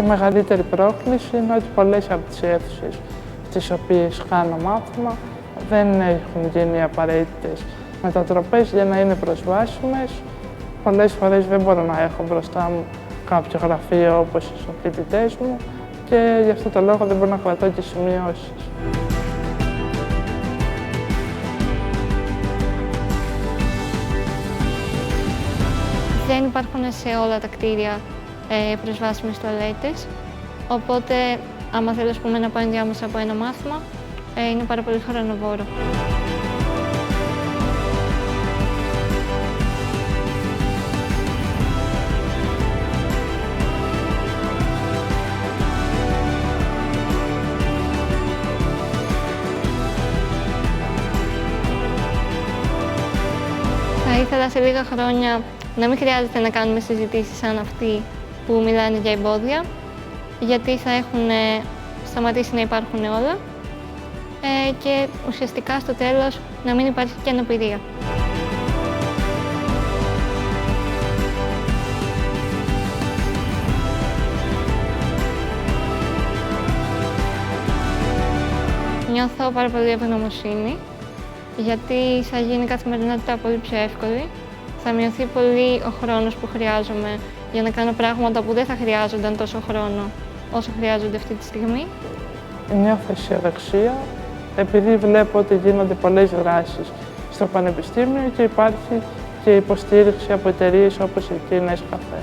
μεγαλύτερη πρόκληση είναι ότι πολλές από τις αίθουσες στις οποίες κάνω μάθημα δεν έχουν γίνει απαραίτητες μετατροπές για να είναι προσβάσιμες. Πολλές φορές δεν μπορώ να έχω μπροστά μου κάποιο γραφείο όπως οι φοιτητές μου και γι' αυτό το λόγο δεν μπορώ να κρατώ και σημειώσεις. Δεν υπάρχουν σε όλα τα κτίρια προσβάσιμες τουαλέτες, οπότε άμα θέλω να πάω ενδιάμεσα από ένα μάθημα, είναι πάρα πολύ χρονοβόρο. Θα ήθελα σε λίγα χρόνια να μην χρειάζεται να κάνουμε συζητήσεις σαν αυτή που μιλάνε για εμπόδια, γιατί θα έχουν σταματήσει να υπάρχουν όλα και ουσιαστικά στο τέλος να μην υπάρχει και αναπηρία. Νιώθω πάρα πολύ ευγνωμοσύνη, γιατί θα γίνει η καθημερινότητα πολύ πιο εύκολη. Θα μειωθεί πολύ ο χρόνος που χρειάζομαι για να κάνω πράγματα που δεν θα χρειάζονταν τόσο χρόνο όσο χρειάζονται αυτή τη στιγμή. Νιώθω αισιοδοξία επειδή βλέπω ότι γίνονται πολλές δράσεις στο Πανεπιστήμιο και υπάρχει και υποστήριξη από εταιρείες όπως η Nescafé.